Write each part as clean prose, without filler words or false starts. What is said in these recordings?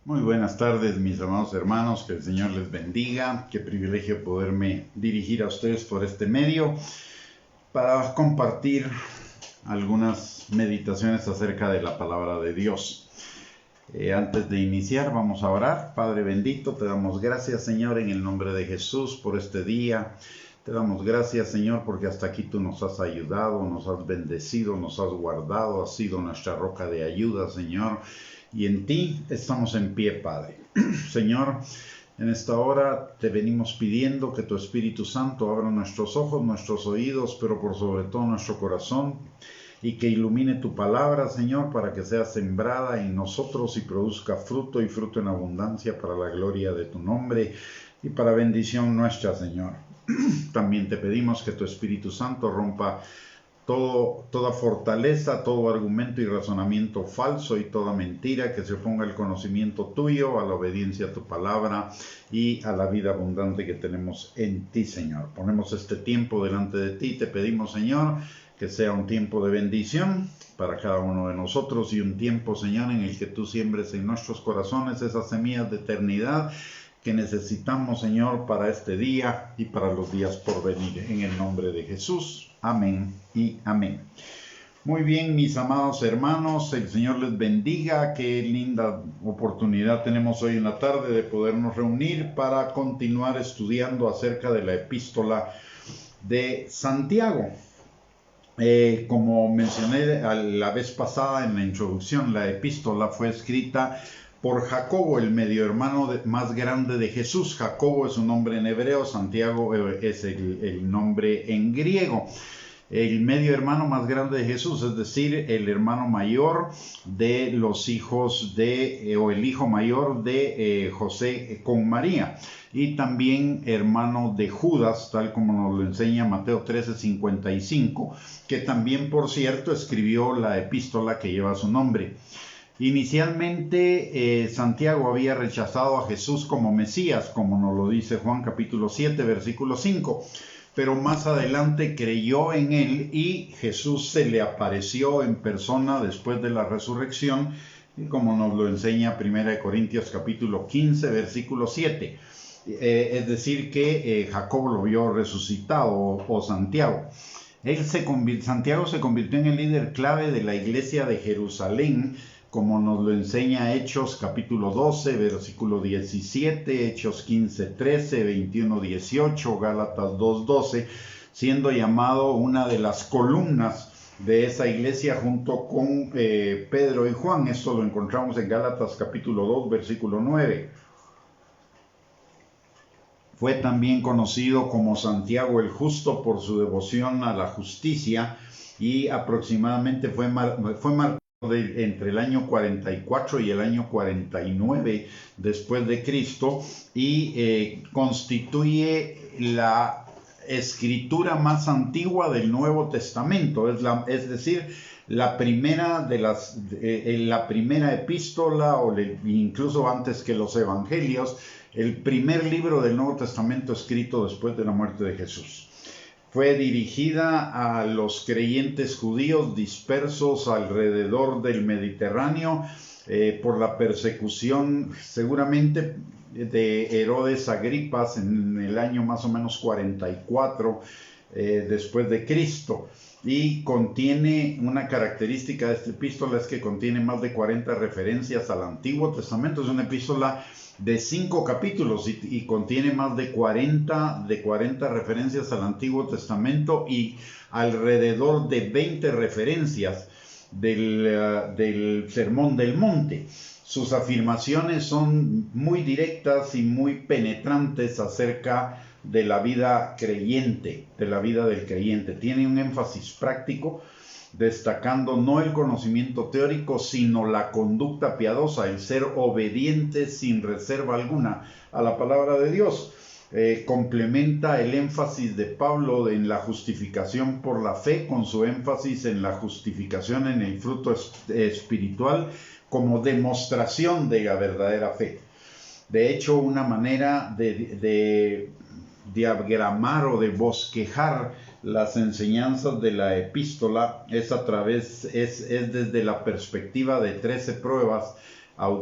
Muy buenas tardes, mis amados hermanos, que el Señor les bendiga. Qué privilegio poderme dirigir a ustedes por este medio para compartir algunas meditaciones acerca de la palabra de Dios. Antes de iniciar, vamos a orar. Padre bendito, te damos gracias, Señor, en el nombre de Jesús por este día. Te damos gracias, Señor, porque hasta aquí tú nos has ayudado, nos has bendecido, nos has guardado, has sido nuestra roca de ayuda, Señor. Y en ti estamos en pie, Padre. Señor, en esta hora te venimos pidiendo que tu Espíritu Santo abra nuestros ojos, nuestros oídos, pero por sobre todo nuestro corazón, y que ilumine tu palabra, Señor, para que sea sembrada en nosotros y produzca fruto y fruto en abundancia para la gloria de tu nombre y para bendición nuestra, Señor. También te pedimos que tu Espíritu Santo rompa toda fortaleza, todo argumento y razonamiento falso y toda mentira que se oponga al conocimiento tuyo, a la obediencia a tu palabra y a la vida abundante que tenemos en ti, Señor. Ponemos este tiempo delante de ti, te pedimos, Señor, que sea un tiempo de bendición para cada uno de nosotros y un tiempo, Señor, en el que tú siembres en nuestros corazones esas semillas de eternidad que necesitamos, Señor, para este día y para los días por venir. En el nombre de Jesús. Amén y amén. Muy bien, mis amados hermanos, el Señor les bendiga. Qué linda oportunidad tenemos hoy en la tarde de podernos reunir para continuar estudiando acerca de la epístola de Santiago. Como mencioné la vez pasada en la introducción, la epístola fue escrita por Jacobo, el medio hermano más grande de Jesús. Jacobo es un nombre en hebreo, Santiago es el nombre en griego. El medio hermano más grande de Jesús, es decir, el hermano mayor de los hijos o el hijo mayor de José con María, y también hermano de Judas, tal como nos lo enseña Mateo 13:55, que también, por cierto, escribió la epístola que lleva su nombre. Inicialmente Santiago había rechazado a Jesús como Mesías, como nos lo dice Juan capítulo 7, versículo 5, pero más adelante creyó en él y Jesús se le apareció en persona después de la resurrección, como nos lo enseña 1 Corintios capítulo 15, versículo 7. Es decir, que Jacobo lo vio resucitado, o Santiago. Santiago se convirtió en el líder clave de la iglesia de Jerusalén, como nos lo enseña Hechos capítulo 12, versículo 17, Hechos 15, 13, 21, 18, Gálatas 2, 12, siendo llamado una de las columnas de esa iglesia junto con Pedro y Juan. Esto lo encontramos en Gálatas capítulo 2, versículo 9. Fue también conocido como Santiago el Justo por su devoción a la justicia, y aproximadamente fue marcado entre el año 44 y el año 49 después de Cristo, y constituye la escritura más antigua del Nuevo Testamento, es decir, la primera epístola, o incluso antes que los evangelios, el primer libro del Nuevo Testamento escrito después de la muerte de Jesús. Fue dirigida a los creyentes judíos dispersos alrededor del Mediterráneo por la persecución, seguramente, de Herodes Agripas en el año más o menos 44 después de Cristo. Y contiene una característica de esta epístola, es que contiene más de 40 referencias al Antiguo Testamento. Es una epístola de 5 capítulos y contiene más de 40 referencias al Antiguo Testamento y alrededor de 20 referencias del Sermón del Monte. Sus afirmaciones son muy directas y muy penetrantes acerca de la vida creyente, de la vida del creyente. Tiene un énfasis práctico, destacando no el conocimiento teórico, sino la conducta piadosa, el ser obediente sin reserva alguna a la palabra de Dios. Complementa el énfasis de Pablo en la justificación por la fe con su énfasis en la justificación en el fruto espiritual como demostración de la verdadera fe. De hecho, una manera de diagramar o de bosquejar las enseñanzas de la epístola es desde la perspectiva de 13 pruebas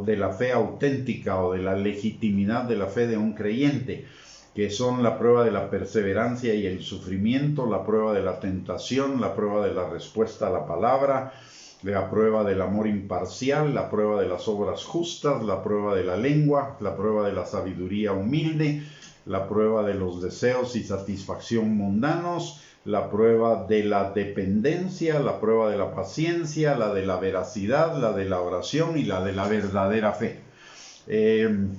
de la fe auténtica o de la legitimidad de la fe de un creyente, que son la prueba de la perseverancia y el sufrimiento, la prueba de la tentación, la prueba de la respuesta a la palabra, la prueba del amor imparcial, la prueba de las obras justas, la prueba de la lengua, la prueba de la sabiduría humilde, la prueba de los deseos y satisfacción mundanos, la prueba de la dependencia, la prueba de la paciencia, la de la veracidad, la de la oración y la de la verdadera fe. El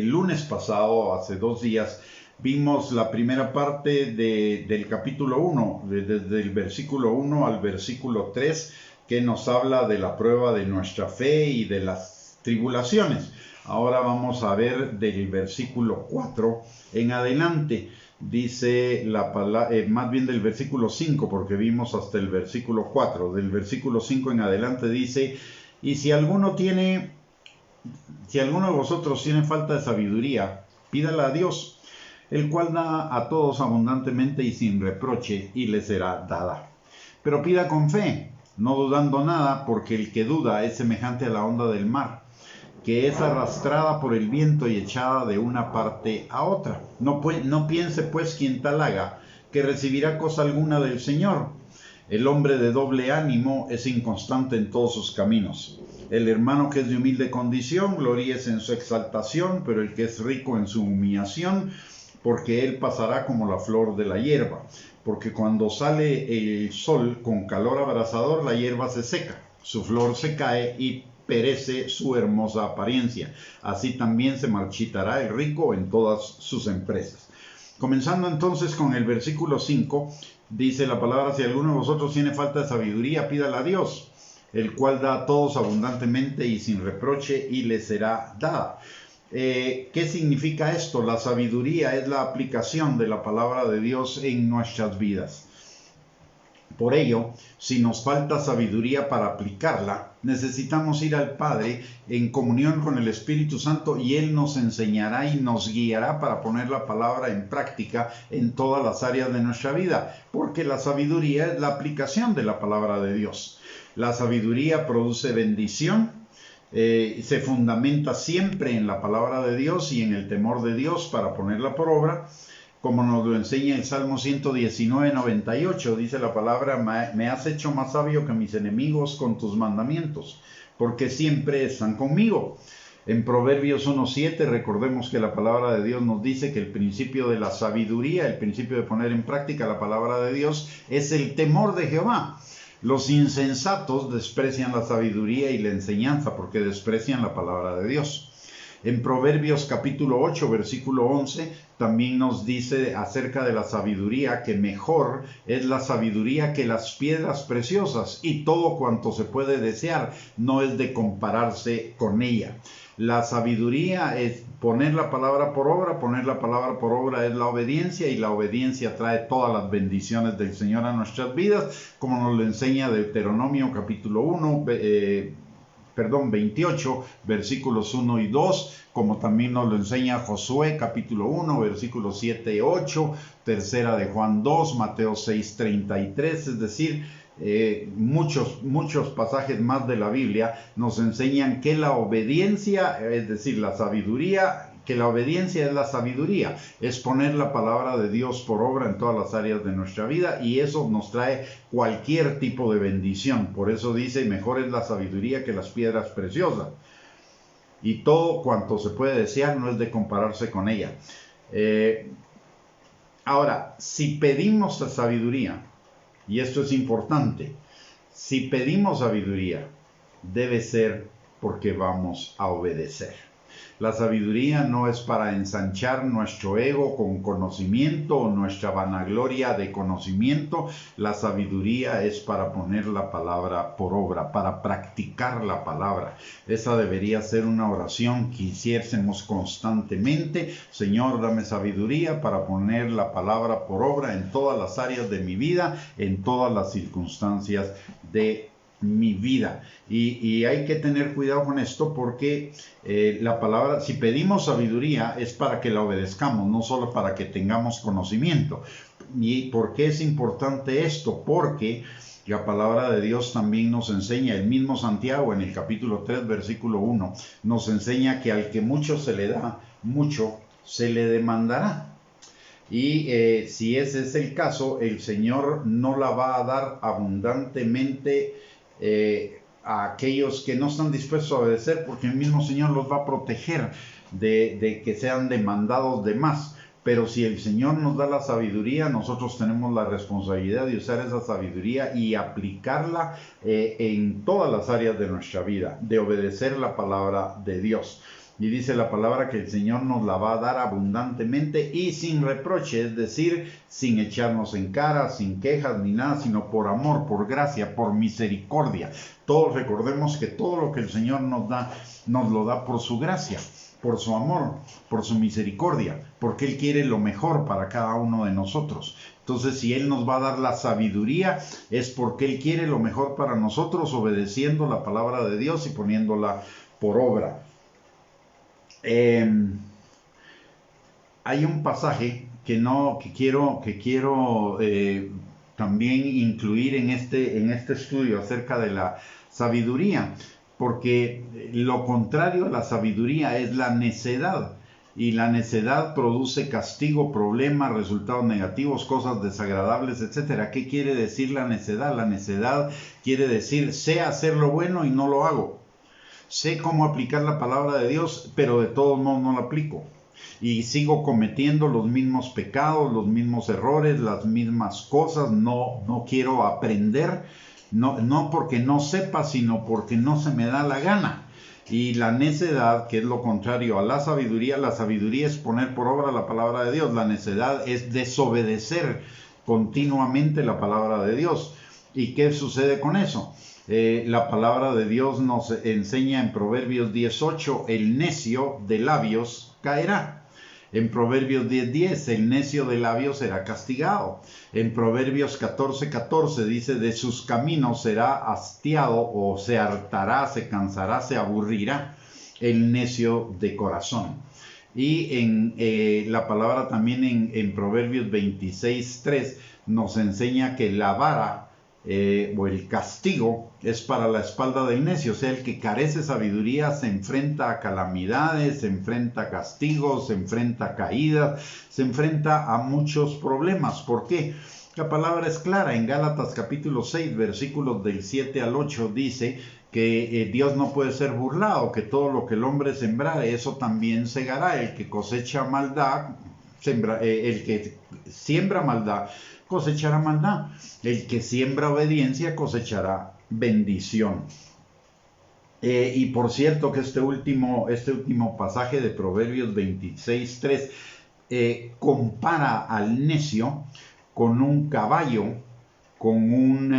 lunes pasado, hace 2 días, vimos la primera parte del capítulo 1, desde el versículo 1 al versículo 3, que nos habla de la prueba de nuestra fe y de las tribulaciones. Ahora vamos a ver del versículo 4 en adelante. Dice la palabra, más bien del versículo 5, porque vimos hasta el versículo 4. Del versículo 5 en adelante dice: y si alguno de vosotros tiene falta de sabiduría, pídala a Dios, el cual da a todos abundantemente y sin reproche, y le será dada. Pero pida con fe, no dudando nada, porque el que duda es semejante a la onda del mar, que es arrastrada por el viento y echada de una parte a otra. No piense pues quien tal haga, que recibirá cosa alguna del Señor. El hombre de doble ánimo es inconstante en todos sus caminos. El hermano que es de humilde condición, gloríese en su exaltación, pero el que es rico en su humillación, porque él pasará como la flor de la hierba. Porque cuando sale el sol con calor abrasador, la hierba se seca, su flor se cae y perece su hermosa apariencia. Así también se marchitará el rico en todas sus empresas. Comenzando entonces con el versículo 5, dice la palabra: si alguno de vosotros tiene falta de sabiduría, pídala a Dios, el cual da a todos abundantemente y sin reproche, y le será dada. ¿Qué significa esto? La sabiduría es la aplicación de la palabra de Dios en nuestras vidas. Por ello, si nos falta sabiduría para aplicarla, necesitamos ir al Padre en comunión con el Espíritu Santo, y Él nos enseñará y nos guiará para poner la palabra en práctica en todas las áreas de nuestra vida, porque la sabiduría es la aplicación de la palabra de Dios. La sabiduría produce bendición, se fundamenta siempre en la palabra de Dios y en el temor de Dios para ponerla por obra, como nos lo enseña el Salmo 119:98, dice la palabra: me has hecho más sabio que mis enemigos con tus mandamientos, porque siempre están conmigo. En Proverbios 1:7 recordemos que la palabra de Dios nos dice que el principio de la sabiduría, el principio de poner en práctica la palabra de Dios, es el temor de Jehová. Los insensatos desprecian la sabiduría y la enseñanza, porque desprecian la palabra de Dios. En Proverbios capítulo 8, versículo 11, también nos dice acerca de la sabiduría que mejor es la sabiduría que las piedras preciosas, y todo cuanto se puede desear no es de compararse con ella. La sabiduría es poner la palabra por obra es la obediencia, y la obediencia trae todas las bendiciones del Señor a nuestras vidas, como nos lo enseña Deuteronomio capítulo 28, versículos 1 y 2, como también nos lo enseña Josué capítulo 1, versículos 7 y 8, tercera de Juan 2, Mateo 6:33, es decir, muchos pasajes más de la Biblia nos enseñan que la obediencia, es decir, la sabiduría, que la obediencia es la sabiduría, es poner la palabra de Dios por obra en todas las áreas de nuestra vida, y eso nos trae cualquier tipo de bendición. Por eso dice: mejor es la sabiduría que las piedras preciosas, y todo cuanto se puede desear no es de compararse con ella. Ahora, si pedimos la sabiduría, y esto es importante, si pedimos sabiduría, debe ser porque vamos a obedecer. La sabiduría no es para ensanchar nuestro ego con conocimiento o nuestra vanagloria de conocimiento. La sabiduría es para poner la palabra por obra, para practicar la palabra. Esa debería ser una oración que hiciésemos constantemente: Señor, dame sabiduría para poner la palabra por obra en todas las áreas de mi vida, en todas las circunstancias de mi vida. Y hay que tener cuidado con esto, porque la palabra, si pedimos sabiduría, es para que la obedezcamos, no solo para que tengamos conocimiento. ¿Y por qué es importante esto? Porque La palabra de Dios también nos enseña, el mismo Santiago en el capítulo 3, versículo 1, nos enseña que al que mucho se le da, mucho se le demandará. Y si ese es el caso, el Señor no la va a dar abundantemente a aquellos que no están dispuestos a obedecer, porque el mismo Señor los va a proteger de que sean demandados de más. Pero si el Señor nos da la sabiduría, nosotros tenemos la responsabilidad de usar esa sabiduría y aplicarla en todas las áreas de nuestra vida, de obedecer la palabra de Dios. Y dice la palabra que el Señor nos la va a dar abundantemente y sin reproche, es decir, sin echarnos en cara, sin quejas ni nada, sino por amor, por gracia, por misericordia. Todos recordemos que todo lo que el Señor nos da, nos lo da por su gracia, por su amor, por su misericordia, porque Él quiere lo mejor para cada uno de nosotros. Entonces, si Él nos va a dar la sabiduría, es porque Él quiere lo mejor para nosotros, obedeciendo la palabra de Dios y poniéndola por obra. Hay un pasaje que quiero también incluir en este estudio acerca de la sabiduría, porque lo contrario a la sabiduría es la necedad, y la necedad produce castigo, problemas, resultados negativos, cosas desagradables, etc. ¿Qué quiere decir la necedad? La necedad quiere decir, sé hacer lo bueno y no lo hago. Sé cómo aplicar la palabra de Dios, pero de todos modos no la aplico. Y sigo cometiendo los mismos pecados, los mismos errores, las mismas cosas. No quiero aprender, no porque no sepa, sino porque no se me da la gana. Y la necedad, que es lo contrario a la sabiduría es poner por obra la palabra de Dios. La necedad es desobedecer continuamente la palabra de Dios. ¿Y qué sucede con eso? La palabra de Dios nos enseña en Proverbios 18, el necio de labios caerá. En Proverbios 10:10, el necio de labios será castigado. En Proverbios 14:14 dice, de sus caminos será hastiado, o se hartará, se cansará, se aburrirá el necio de corazón. Y en la palabra también en Proverbios 26:3 nos enseña que la vara o el castigo es para la espalda del necio. O sea, el que carece de sabiduría se enfrenta a calamidades, se enfrenta a castigos, se enfrenta a caídas, se enfrenta a muchos problemas. ¿Por qué? La palabra es clara. En Gálatas capítulo 6, versículos del 7 al 8 dice que Dios no puede ser burlado, que todo lo que el hombre sembrare, eso también segará. El que cosecha maldad, el que siembra maldad, cosechará maldad. El que siembra obediencia cosechará bendición. Y por cierto que este último pasaje de Proverbios 26:3 compara al necio con un caballo, con un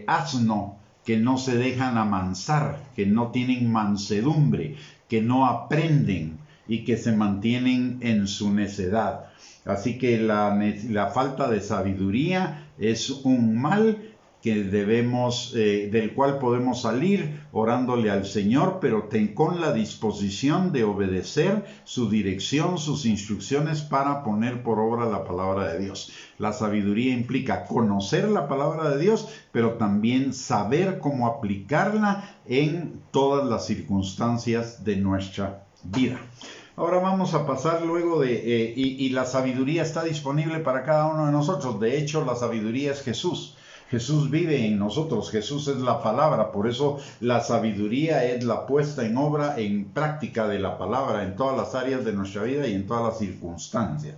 asno que no se dejan amansar, que no tienen mansedumbre, que no aprenden y que se mantienen en su necedad. Así que la falta de sabiduría es un mal que del cual podemos salir orándole al Señor, pero con la disposición de obedecer su dirección, sus instrucciones para poner por obra la palabra de Dios. La sabiduría implica conocer la palabra de Dios, pero también saber cómo aplicarla en todas las circunstancias de nuestra vida. Ahora vamos a pasar luego y la sabiduría está disponible para cada uno de nosotros. De hecho, la sabiduría es Jesús. Jesús vive en nosotros, Jesús es la palabra, por eso la sabiduría es la puesta en obra, en práctica de la palabra en todas las áreas de nuestra vida y en todas las circunstancias.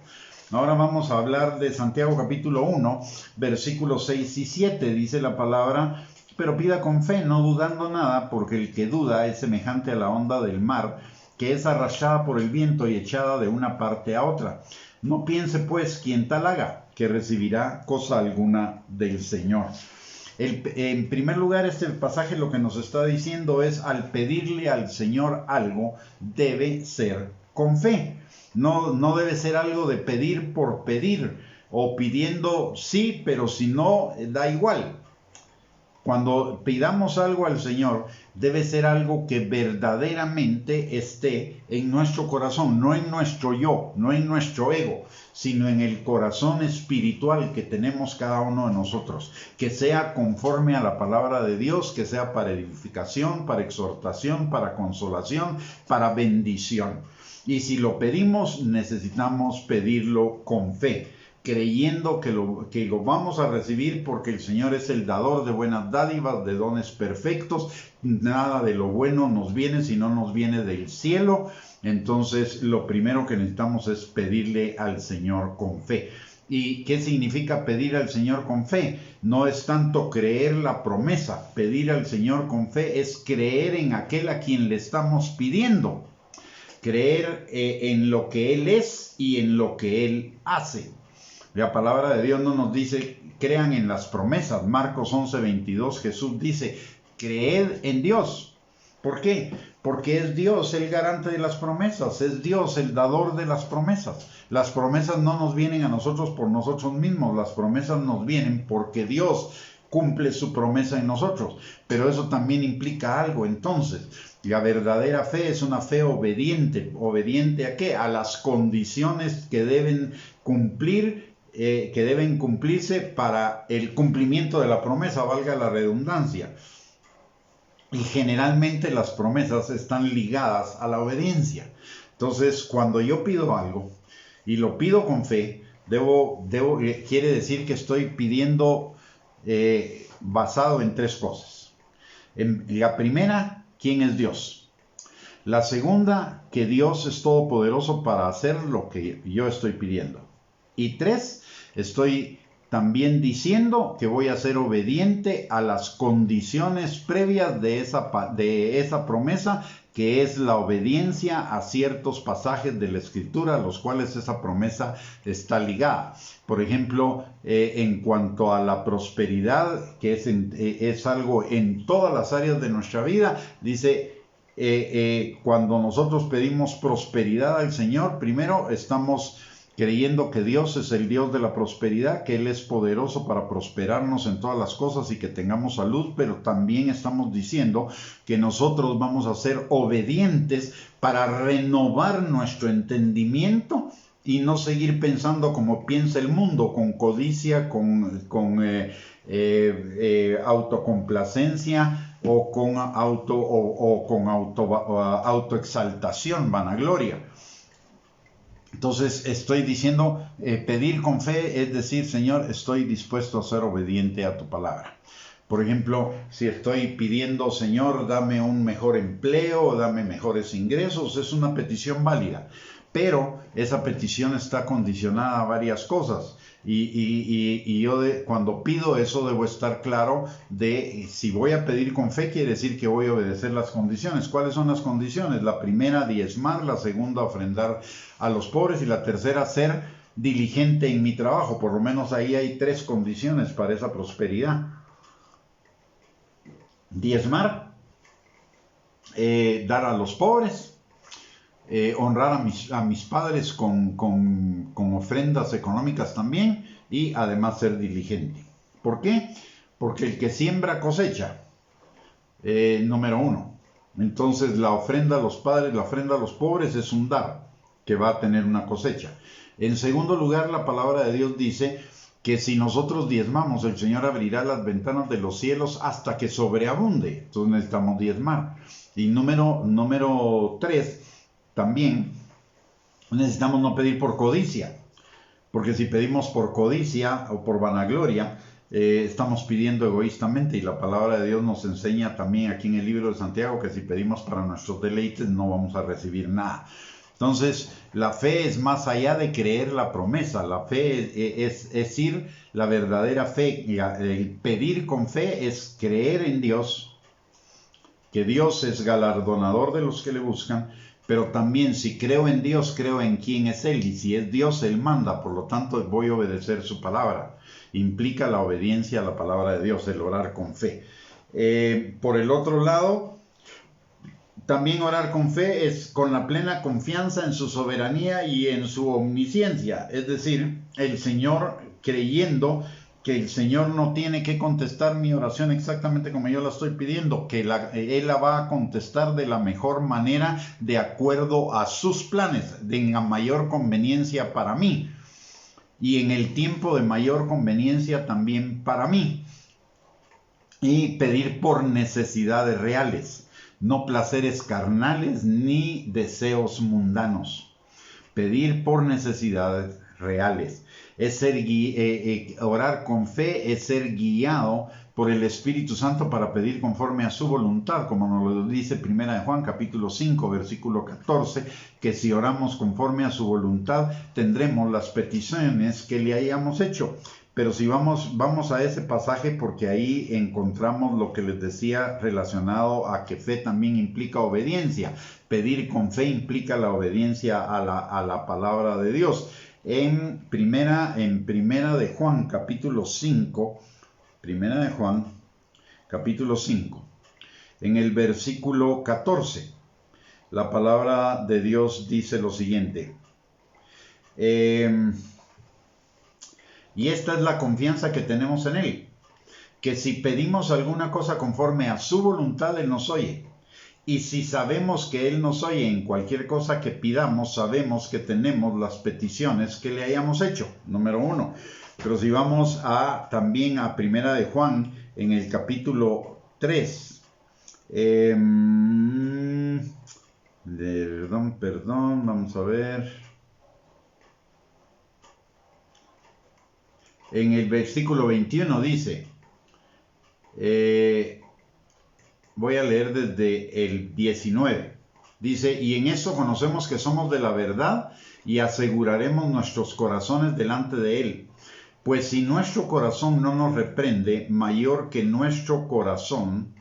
Ahora vamos a hablar de Santiago capítulo 1, versículos 6 y 7, dice la palabra, pero pida con fe, no dudando nada, porque el que duda es semejante a la onda del mar, que es arrastrada por el viento y echada de una parte a otra. No piense pues quien tal haga, que recibirá cosa alguna del Señor. En primer lugar, este pasaje lo que nos está diciendo es, al pedirle al Señor algo, debe ser con fe. No debe ser algo de pedir por pedir, o pidiendo sí, pero si no, da igual. Cuando pidamos algo al Señor, debe ser algo que verdaderamente esté en nuestro corazón, no en nuestro yo, no en nuestro ego, sino en el corazón espiritual que tenemos cada uno de nosotros. Que sea conforme a la palabra de Dios, que sea para edificación, para exhortación, para consolación, para bendición. Y si lo pedimos, necesitamos pedirlo con fe, creyendo que lo vamos a recibir, porque el Señor es el dador de buenas dádivas, de dones perfectos. Nada de lo bueno nos viene si no nos viene del cielo. Entonces lo primero que necesitamos es pedirle al Señor con fe. ¿Y qué significa pedir al Señor con fe? No es tanto creer la promesa. Pedir al Señor con fe es creer en aquel a quien le estamos pidiendo. Creer en lo que Él es y en lo que Él hace. La palabra de Dios no nos dice crean en las promesas. Marcos 11:22, Jesús dice, creed en Dios. ¿Por qué? Porque es Dios el garante de las promesas, es Dios el dador de las promesas. Las promesas no nos vienen a nosotros por nosotros mismos, las promesas nos vienen porque Dios cumple su promesa en nosotros. Pero eso también implica algo. Entonces, la verdadera fe es una fe obediente. ¿Obediente a qué? A las condiciones que deben cumplirse para el cumplimiento de la promesa, valga la redundancia. Y generalmente las promesas están ligadas a la obediencia. Entonces, cuando yo pido algo y lo pido con fe, quiere decir que estoy pidiendo basado en tres cosas. La primera, ¿quién es Dios? La segunda, que Dios es todopoderoso para hacer lo que yo estoy pidiendo. Y tres, estoy también diciendo que voy a ser obediente a las condiciones previas de esa promesa, que es la obediencia a ciertos pasajes de la Escritura a los cuales esa promesa está ligada. Por ejemplo, en cuanto a la prosperidad, que es algo en todas las áreas de nuestra vida, dice, cuando nosotros pedimos prosperidad al Señor, primero estamos creyendo que Dios es el Dios de la prosperidad, que Él es poderoso para prosperarnos en todas las cosas y que tengamos salud, pero también estamos diciendo que nosotros vamos a ser obedientes para renovar nuestro entendimiento y no seguir pensando como piensa el mundo, con codicia, con autocomplacencia o con autoexaltación, vanagloria. Entonces estoy diciendo, pedir con fe es decir, Señor, estoy dispuesto a ser obediente a tu palabra. Por ejemplo, si estoy pidiendo, Señor, dame un mejor empleo, dame mejores ingresos, es una petición válida. Pero esa petición está condicionada a varias cosas. Y yo cuando pido eso debo estar claro de si voy a pedir con fe, quiere decir que voy a obedecer las condiciones. ¿Cuáles son las condiciones? La primera, diezmar; la segunda, ofrendar a los pobres; y la tercera, ser diligente en mi trabajo. Por lo menos ahí hay tres condiciones para esa prosperidad. Diezmar, dar a los pobres, honrar a mis padres con ofrendas económicas también, y además ser diligente. ¿Por qué? Porque el que siembra cosecha, número uno. Entonces la ofrenda a los padres, la ofrenda a los pobres es un dar que va a tener una cosecha. En segundo lugar, la palabra de Dios dice que si nosotros diezmamos, el Señor abrirá las ventanas de los cielos hasta que sobreabunde. Entonces necesitamos diezmar. Y número 3, también necesitamos no pedir por codicia, porque si pedimos por codicia o por vanagloria, estamos pidiendo egoístamente, y la palabra de Dios nos enseña también aquí en el libro de Santiago que si pedimos para nuestros deleites no vamos a recibir nada. Entonces, la fe es más allá de creer la promesa. La fe es decir, la verdadera fe, el pedir con fe es creer en Dios, que Dios es galardonador de los que le buscan, pero también si creo en Dios, creo en quién es Él, y si es Dios, Él manda, por lo tanto voy a obedecer su palabra. Implica la obediencia a la palabra de Dios, el orar con fe. Por el otro lado, también orar con fe es con la plena confianza en su soberanía y en su omnisciencia, es decir, el Señor creyendo que el Señor no tiene que contestar mi oración exactamente como yo la estoy pidiendo, que Él la va a contestar de la mejor manera, de acuerdo a sus planes, de la mayor conveniencia para mí, y en el tiempo de mayor conveniencia también para mí. Y pedir por necesidades reales, no placeres carnales ni deseos mundanos. Pedir por necesidades reales. Es ser orar con fe, es ser guiado por el Espíritu Santo para pedir conforme a su voluntad, como nos lo dice 1 Juan capítulo 5 versículo 14, que si oramos conforme a su voluntad tendremos las peticiones que le hayamos hecho. Pero si vamos a ese pasaje, porque ahí encontramos lo que les decía relacionado a que fe también implica obediencia. Pedir con fe implica la obediencia a la palabra de Dios. En primera de Juan capítulo 5, primera de Juan capítulo 5, en el versículo 14, la palabra de Dios dice lo siguiente. Y esta es la confianza que tenemos en Él, que si pedimos alguna cosa conforme a su voluntad, Él nos oye. Y si sabemos que Él nos oye en cualquier cosa que pidamos, sabemos que tenemos las peticiones que le hayamos hecho, número 1. Pero si vamos también a Primera de Juan, en el capítulo 3, vamos a ver. En el versículo 21 dice, voy a leer desde el 19, dice, y en eso conocemos que somos de la verdad y aseguraremos nuestros corazones delante de Él. Pues si nuestro corazón no nos reprende, mayor que nuestro corazón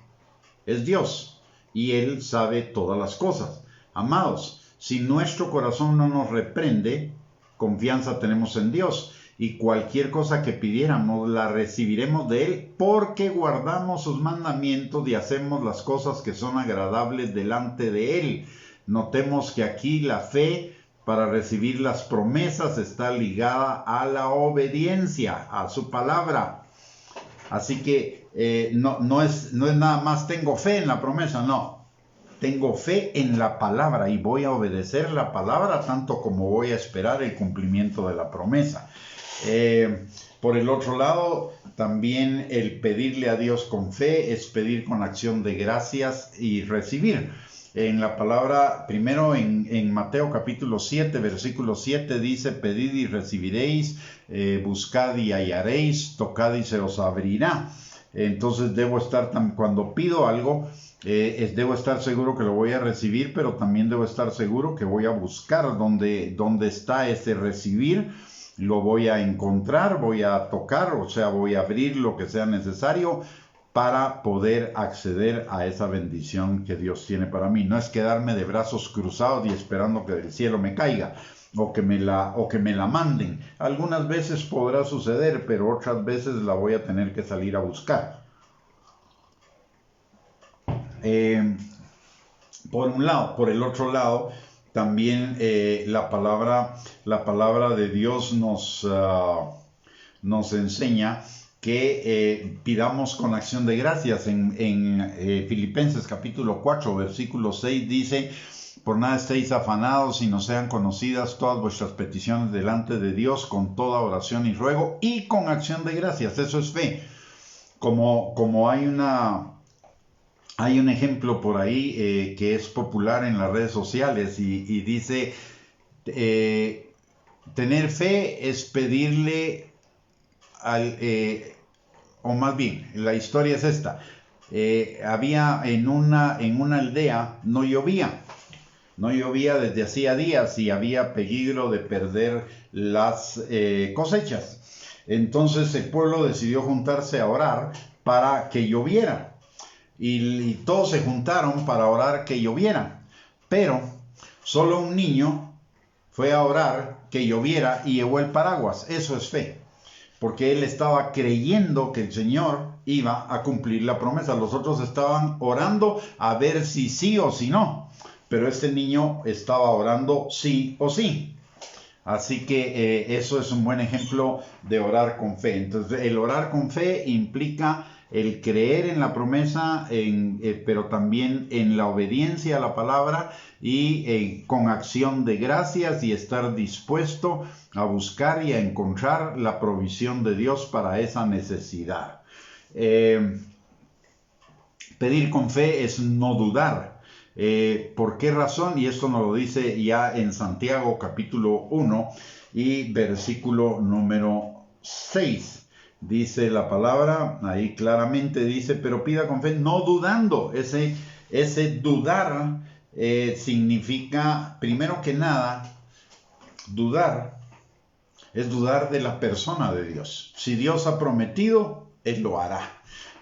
es Dios, y Él sabe todas las cosas. Amados, si nuestro corazón no nos reprende, confianza tenemos en Dios. Y cualquier cosa que pidiéramos la recibiremos de Él, porque guardamos sus mandamientos y hacemos las cosas que son agradables delante de Él. Notemos que aquí la fe para recibir las promesas está ligada a la obediencia, a su palabra. Así que no es nada más tengo fe en la promesa, no. Tengo fe en la palabra y voy a obedecer la palabra tanto como voy a esperar el cumplimiento de la promesa. Por el otro lado, también el pedirle a Dios con fe es pedir con acción de gracias y recibir. En la palabra, primero en Mateo capítulo 7, versículo 7 dice, pedid y recibiréis, buscad y hallaréis, tocad y se os abrirá. Entonces cuando pido algo, debo estar seguro que lo voy a recibir, pero también debo estar seguro que voy a buscar dónde está ese recibir. Lo voy a encontrar, voy a tocar, o sea, voy a abrir lo que sea necesario para poder acceder a esa bendición que Dios tiene para mí. No es quedarme de brazos cruzados y esperando que del cielo me caiga o que me la manden. Algunas veces podrá suceder, pero otras veces la voy a tener que salir a buscar. Por un lado. Por el otro lado, también la palabra de Dios nos enseña que pidamos con acción de gracias. En Filipenses capítulo 4, versículo 6 dice, por nada estéis afanados, sino sean conocidas todas vuestras peticiones delante de Dios con toda oración y ruego y con acción de gracias. Eso es fe. Como hay un ejemplo por ahí que es popular en las redes sociales y dice, tener fe es pedirle o más bien, la historia es esta. Había en una aldea, no llovía desde hacía días y había peligro de perder las cosechas. Entonces el pueblo decidió juntarse a orar para que lloviera. Y todos se juntaron para orar que lloviera, pero solo un niño fue a orar que lloviera y llevó el paraguas. Eso es fe, porque él estaba creyendo que el Señor iba a cumplir la promesa. Los otros estaban orando a ver si sí o si no, pero este niño estaba orando sí o sí. Así que eso es un buen ejemplo de orar con fe. Entonces, el orar con fe implica el creer en la promesa, pero también en la obediencia a la palabra y con acción de gracias y estar dispuesto a buscar y a encontrar la provisión de Dios para esa necesidad. Pedir con fe es no dudar. ¿Por qué razón? Y esto nos lo dice ya en Santiago capítulo 1 y versículo número 6. Dice la palabra, ahí claramente dice, pero pida con fe, no dudando. Ese dudar significa, primero que nada, dudar es dudar de la persona de Dios. Si Dios ha prometido, Él lo hará.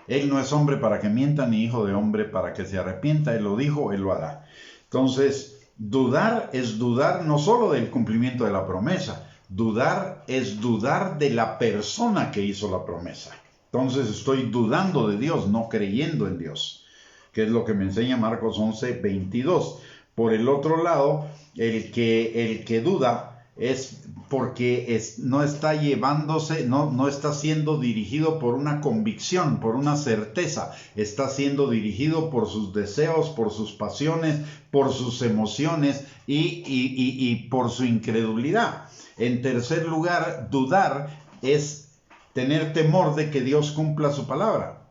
Él no es hombre para que mienta, ni hijo de hombre para que se arrepienta. Él lo dijo, Él lo hará. Entonces, dudar es dudar no solo del cumplimiento de la promesa. Dudar es dudar de la persona que hizo la promesa. Entonces, estoy dudando de Dios, no creyendo en Dios, que es lo que me enseña Marcos 11:22. Por el otro lado, el que duda es porque no está llevándose, no está siendo dirigido por una convicción, por una certeza. Está siendo dirigido por sus deseos, por sus pasiones, por sus emociones y por su incredulidad. En tercer lugar, dudar es tener temor de que Dios cumpla su palabra.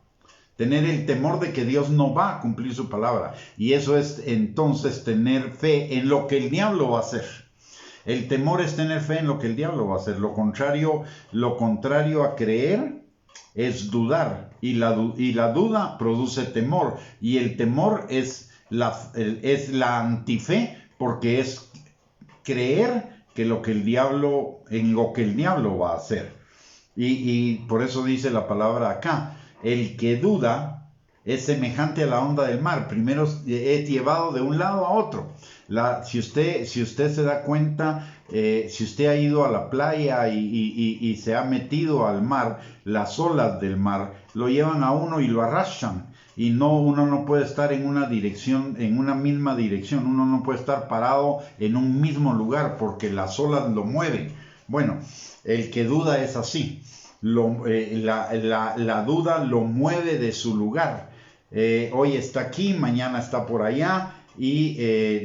Tener el temor de que Dios no va a cumplir su palabra. Y eso es entonces tener fe en lo que el diablo va a hacer. El temor es tener fe en lo que el diablo va a hacer. Lo contrario a creer es dudar. Y la duda produce temor. Y el temor es la antife, porque es creer en lo que el diablo va a hacer. Y por eso dice la palabra acá, el que duda es semejante a la onda del mar. Primero es llevado de un lado a otro. Si usted se da cuenta, si usted ha ido a la playa y se ha metido al mar, las olas del mar lo llevan a uno y lo arrastran. Y uno no puede estar en una misma dirección. Uno no puede estar parado en un mismo lugar porque las olas lo mueven. Bueno, el que duda es así. La duda lo mueve de su lugar. Hoy está aquí, mañana está por allá. Y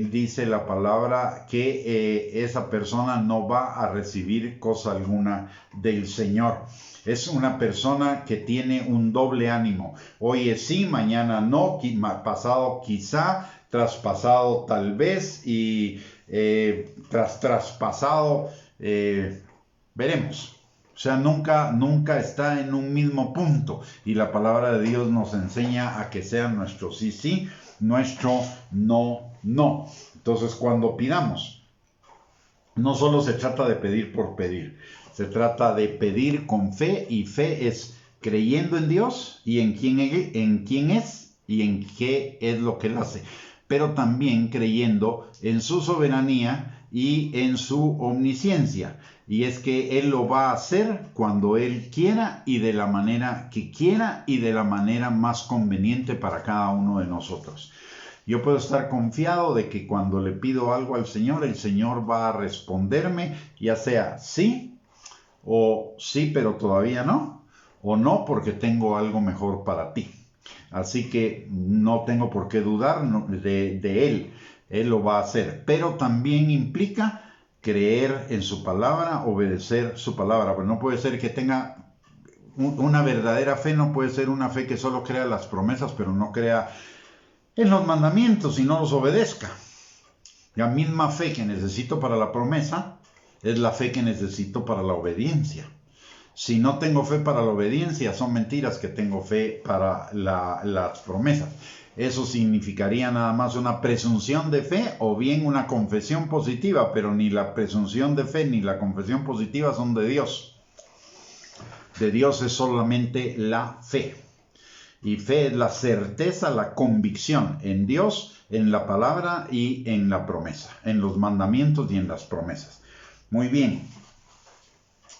dice la palabra que esa persona no va a recibir cosa alguna del Señor. Es una persona que tiene un doble ánimo. Hoy es sí, mañana no, pasado quizá, traspasado tal vez y traspasado veremos. O sea, nunca está en un mismo punto. Y la palabra de Dios nos enseña a que sea nuestro sí, sí, nuestro no, no. Entonces, cuando pidamos, no solo se trata de pedir por pedir. Se trata de pedir con fe, y fe es creyendo en Dios y en quién es y en qué es lo que Él hace. Pero también creyendo en su soberanía y en su omnisciencia. Y es que Él lo va a hacer cuando Él quiera y de la manera que quiera y de la manera más conveniente para cada uno de nosotros. Yo puedo estar confiado de que cuando le pido algo al Señor, el Señor va a responderme, ya sea sí, o sí, pero todavía no, o no, porque tengo algo mejor para ti. Así que no tengo por qué dudar de Él. Él lo va a hacer. Pero también implica creer en su palabra, obedecer su palabra. Pues no puede ser que tenga una verdadera fe, no puede ser una fe que solo crea las promesas, pero no crea en los mandamientos y no los obedezca. La misma fe que necesito para la promesa es la fe que necesito para la obediencia. Si no tengo fe para la obediencia, son mentiras que tengo fe para las promesas. Eso significaría nada más una presunción de fe o bien una confesión positiva, pero ni la presunción de fe ni la confesión positiva son de Dios. De Dios es solamente la fe. Y fe es la certeza, la convicción en Dios, en la palabra y en la promesa, en los mandamientos y en las promesas. Muy bien.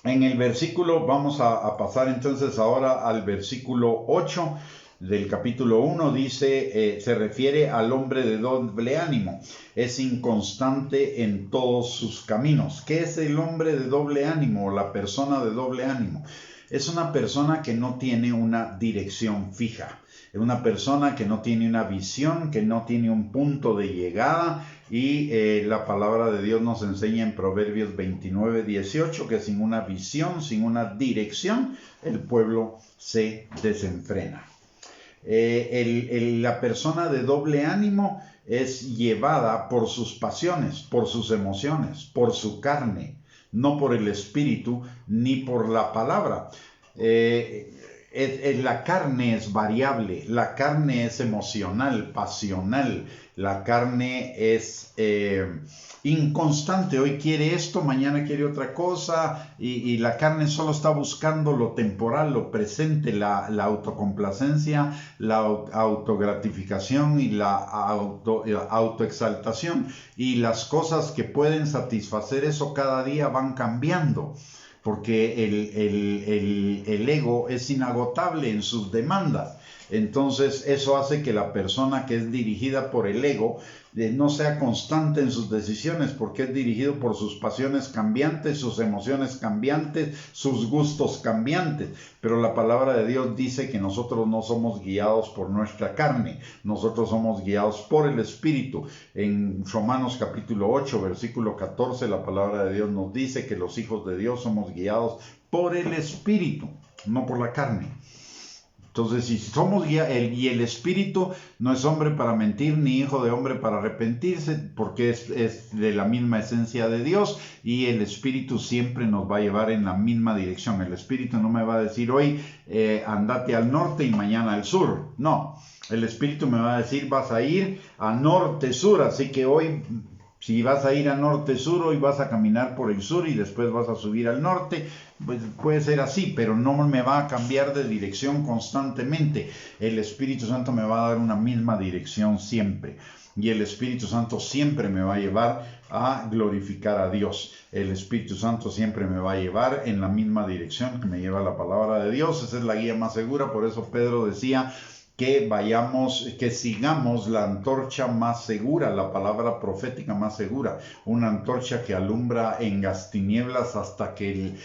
En el versículo, vamos a pasar entonces ahora al versículo 8 del capítulo 1 dice, se refiere al hombre de doble ánimo. Es inconstante en todos sus caminos. ¿Qué es el hombre de doble ánimo o la persona de doble ánimo? Es una persona que no tiene una dirección fija. Es una persona que no tiene una visión, que no tiene un punto de llegada. Y la palabra de Dios nos enseña en Proverbios 29:18 que sin una visión, sin una dirección, el pueblo se desenfrena. La persona de doble ánimo es llevada por sus pasiones, por sus emociones, por su carne, no por el espíritu ni por la palabra. La carne es variable, la carne es emocional, pasional, la carne es inconstante. Hoy quiere esto, mañana quiere otra cosa, y la carne solo está buscando lo temporal, lo presente, la autocomplacencia, la autogratificación y la autoexaltación. Y las cosas que pueden satisfacer eso cada día van cambiando, porque el ego es inagotable en sus demandas. Entonces eso hace que la persona que es dirigida por el ego no sea constante en sus decisiones, porque es dirigido por sus pasiones cambiantes, sus emociones cambiantes, sus gustos cambiantes. Pero la palabra de Dios dice que nosotros no somos guiados por nuestra carne, nosotros somos guiados por el Espíritu. En Romanos capítulo 8, versículo 14, la palabra de Dios nos dice que los hijos de Dios somos guiados por el Espíritu, no por la carne. Entonces, si somos y el Espíritu no es hombre para mentir, ni hijo de hombre para arrepentirse, porque es de la misma esencia de Dios, y el Espíritu siempre nos va a llevar en la misma dirección. El Espíritu no me va a decir hoy, andate al norte y mañana al sur. No, el Espíritu me va a decir, vas a ir a norte-sur, así que hoy, si vas a ir a norte-sur, hoy vas a caminar por el sur y después vas a subir al norte. Pues puede ser así, pero no me va a cambiar de dirección constantemente. El Espíritu Santo me va a dar una misma dirección siempre. Y el Espíritu Santo siempre me va a llevar a glorificar a Dios. El Espíritu Santo siempre me va a llevar en la misma dirección que me lleva la palabra de Dios. Esa es la guía más segura. Por eso Pedro decía que sigamos la antorcha más segura, la palabra profética más segura, una antorcha que alumbra en las tinieblas hasta que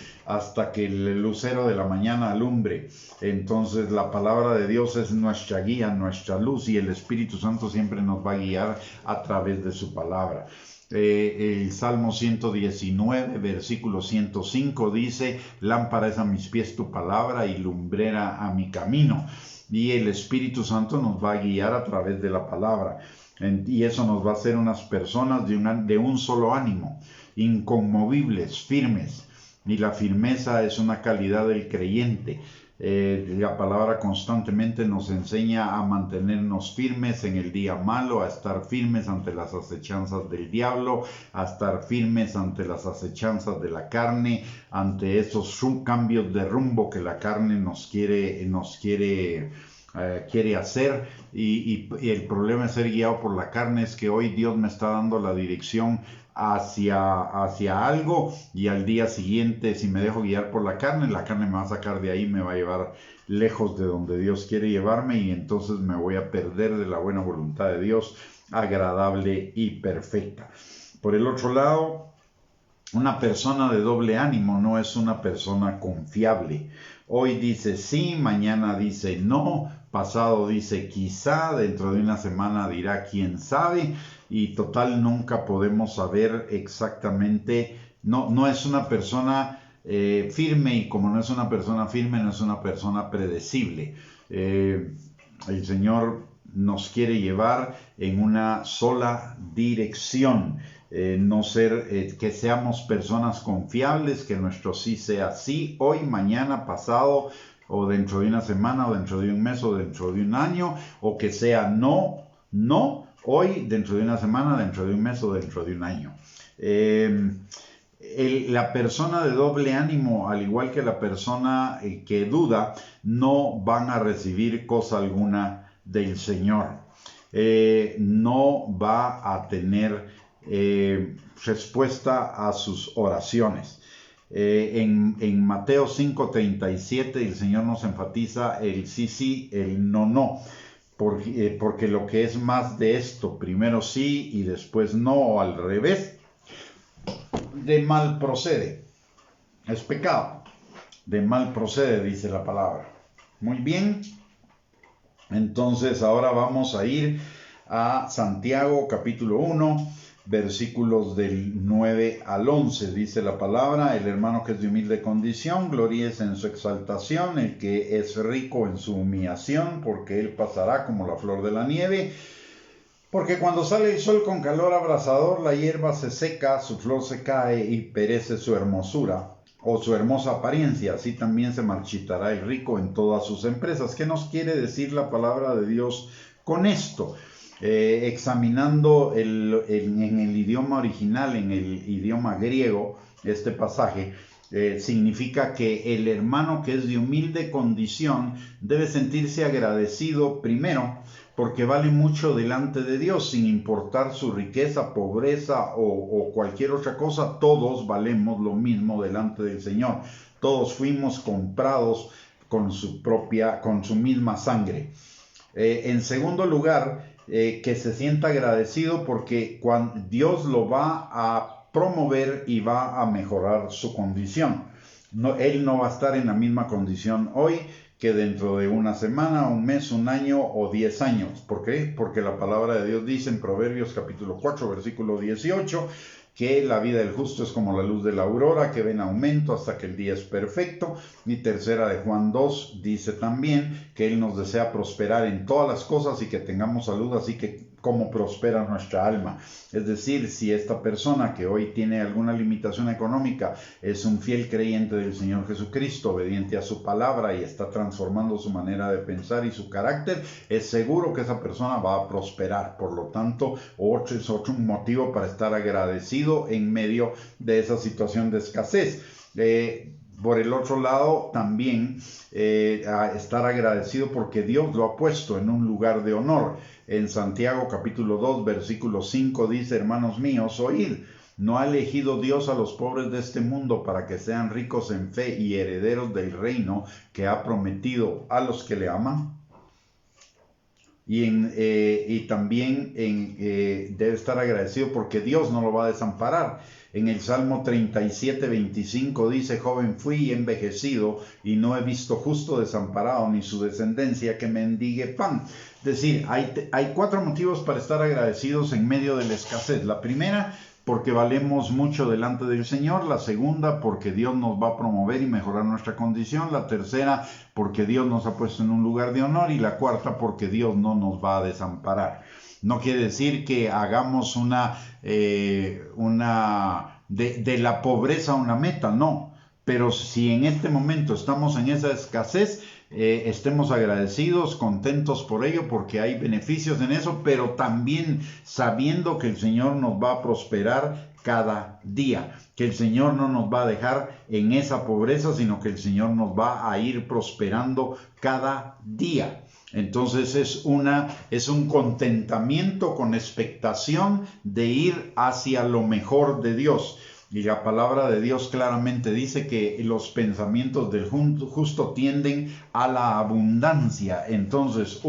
el lucero de la mañana alumbre. Entonces la palabra de Dios es nuestra guía, nuestra luz, y el Espíritu Santo siempre nos va a guiar a través de su palabra. El Salmo 119, versículo 105 dice, lámpara es a mis pies tu palabra y lumbrera a mi camino. Y el Espíritu Santo nos va a guiar a través de la palabra. Y eso nos va a hacer unas personas de un solo ánimo, inconmovibles, firmes. Y la firmeza es una calidad del creyente. La palabra constantemente nos enseña a mantenernos firmes en el día malo, a estar firmes ante las acechanzas del diablo, a estar firmes ante las acechanzas de la carne, ante esos cambios de rumbo que la carne nos quiere hacer. Y el problema de ser guiado por la carne es que hoy Dios me está dando la dirección hacia algo, y al día siguiente, si me dejo guiar por la carne me va a sacar de ahí, me va a llevar lejos de donde Dios quiere llevarme, y entonces me voy a perder de la buena voluntad de Dios, agradable y perfecta. Por el otro lado, una persona de doble ánimo no es una persona confiable. Hoy dice sí, mañana dice no, pasado dice quizá, dentro de una semana dirá quién sabe, y total nunca podemos saber exactamente. No es una persona firme, y como no es una persona firme, no es una persona predecible. El Señor nos quiere llevar en una sola dirección. Que seamos personas confiables, que nuestro sí sea sí, hoy, mañana, pasado, o dentro de una semana, o dentro de un mes, o dentro de un año, o que sea no, hoy, dentro de una semana, dentro de un mes, o dentro de un año. La persona de doble ánimo, al igual que la persona que duda, no van a recibir cosa alguna del Señor. No va a tener respuesta a sus oraciones. En Mateo 5:37 el Señor nos enfatiza el sí, sí, el no, no. Porque lo que es más de esto, primero sí y después no, o al revés, de mal procede. Es pecado. De mal procede, dice la palabra. Muy bien. Entonces ahora vamos a ir a Santiago capítulo 1, versículos del 9 al 11. Dice la palabra: el hermano que es de humilde condición, gloríese en su exaltación, el que es rico en su humillación, porque él pasará como la flor de la nieve. Porque cuando sale el sol con calor abrasador, la hierba se seca, su flor se cae y perece su hermosura, o su hermosa apariencia. Así también se marchitará el rico en todas sus empresas. ¿Qué nos quiere decir la palabra de Dios con esto? Examinando en el idioma original, en el idioma griego, este pasaje significa que el hermano que es de humilde condición debe sentirse agradecido primero, porque vale mucho delante de Dios, sin importar su riqueza, pobreza o cualquier otra cosa. Todos valemos lo mismo delante del Señor. Todos fuimos comprados con su misma sangre. En segundo lugar, que se sienta agradecido porque Dios lo va a promover y va a mejorar su condición. Él no va a estar en la misma condición hoy que dentro de una semana, un mes, un año o 10 años. ¿Por qué? Porque la palabra de Dios dice en Proverbios capítulo 4, versículo 18, que la vida del justo es como la luz de la aurora, que va en aumento hasta que el día es perfecto. Y tercera de Juan 2 dice también que Él nos desea prosperar en todas las cosas y que tengamos salud, así que como prospera nuestra alma. Es decir, si esta persona que hoy tiene alguna limitación económica es un fiel creyente del Señor Jesucristo, obediente a su palabra y está transformando su manera de pensar y su carácter, es seguro que esa persona va a prosperar. Por lo tanto, es otro motivo para estar agradecido en medio de esa situación de escasez. Por el otro lado, también a estar agradecido porque Dios lo ha puesto en un lugar de honor. En Santiago capítulo 2, versículo 5 dice: hermanos míos, oíd, ¿no ha elegido Dios a los pobres de este mundo para que sean ricos en fe y herederos del reino que ha prometido a los que le aman? Y también debe estar agradecido porque Dios no lo va a desamparar. En el Salmo 37, 25 dice: joven fui y envejecido, y no he visto justo desamparado, ni su descendencia que mendigue pan. Es decir, hay 4 motivos para estar agradecidos en medio de la escasez. La primera, porque valemos mucho delante del Señor. La segunda, porque Dios nos va a promover y mejorar nuestra condición. La tercera, porque Dios nos ha puesto en un lugar de honor. Y la cuarta, porque Dios no nos va a desamparar. No quiere decir que hagamos de la pobreza una meta, no. Pero si en este momento estamos en esa escasez, estemos agradecidos, contentos por ello, porque hay beneficios en eso, pero también sabiendo que el Señor nos va a prosperar cada día, que el Señor no nos va a dejar en esa pobreza, sino que el Señor nos va a ir prosperando cada día. Entonces es un contentamiento con expectación de ir hacia lo mejor de Dios. Y la palabra de Dios claramente dice que los pensamientos del justo tienden a la abundancia. Entonces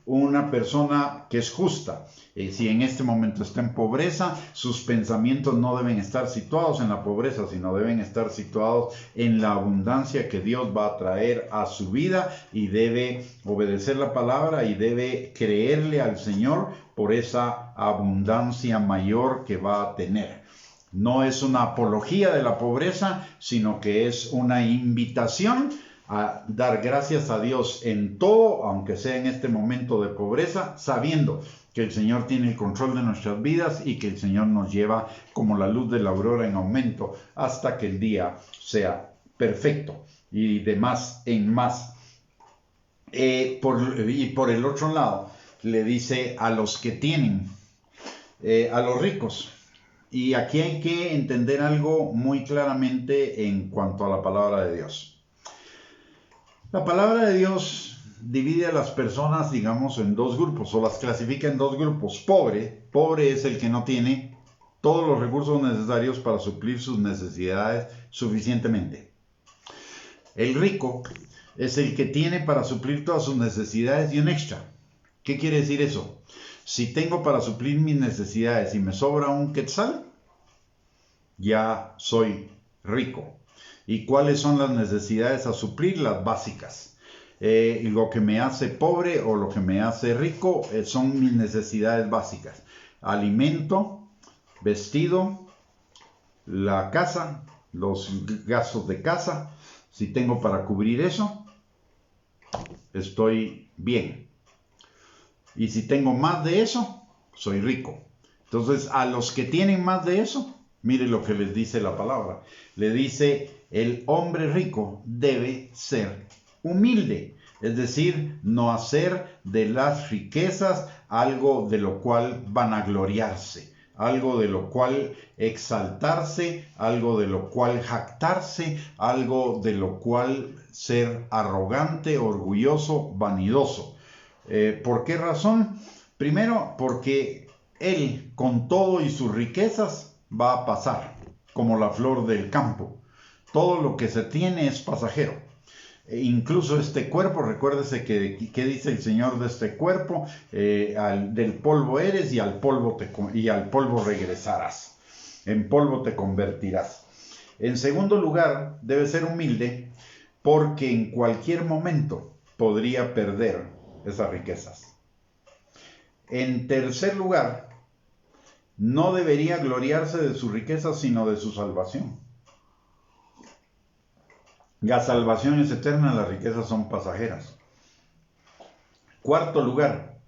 una persona que es justa, si en este momento está en pobreza, sus pensamientos no deben estar situados en la pobreza, sino deben estar situados en la abundancia que Dios va a traer a su vida, y debe obedecer la palabra y debe creerle al Señor por esa abundancia mayor que va a tener. No es una apología de la pobreza, sino que es una invitación a dar gracias a Dios en todo, aunque sea en este momento de pobreza, sabiendo que el Señor tiene el control de nuestras vidas y que el Señor nos lleva como la luz de la aurora en aumento hasta que el día sea perfecto, y de más en más. Y por el otro lado, le dice a los que tienen, a los ricos. Y aquí hay que entender algo muy claramente en cuanto a la palabra de Dios. La palabra de Dios divide a las personas, digamos, en 2 grupos, o las clasifica en 2 grupos. Pobre es el que no tiene todos los recursos necesarios para suplir sus necesidades suficientemente. El rico es el que tiene para suplir todas sus necesidades y un extra. ¿Qué quiere decir eso? Si tengo para suplir mis necesidades y me sobra un quetzal, ya soy rico. ¿Y cuáles son las necesidades a suplir? Las básicas. Lo que me hace pobre o lo que me hace rico son mis necesidades básicas. Alimento, vestido, la casa, los gastos de casa. Si tengo para cubrir eso, estoy bien. Y si tengo más de eso, soy rico. Entonces, a los que tienen más de eso, mire lo que les dice la palabra. Le dice, el hombre rico debe ser humilde. Es decir, no hacer de las riquezas algo de lo cual vanagloriarse, algo de lo cual exaltarse, algo de lo cual jactarse, algo de lo cual ser arrogante, orgulloso, vanidoso. ¿Por qué razón? Primero, porque él, con todo y sus riquezas, va a pasar, como la flor del campo. Todo lo que se tiene es pasajero. Incluso este cuerpo, recuérdese que dice el Señor de este cuerpo, del polvo eres y al polvo regresarás. En polvo te convertirás. En segundo lugar, debe ser humilde porque en cualquier momento podría perder esas riquezas. En tercer lugar, no debería gloriarse de su riqueza, sino de su salvación. La salvación es eterna, las riquezas son pasajeras. Cuarto lugar,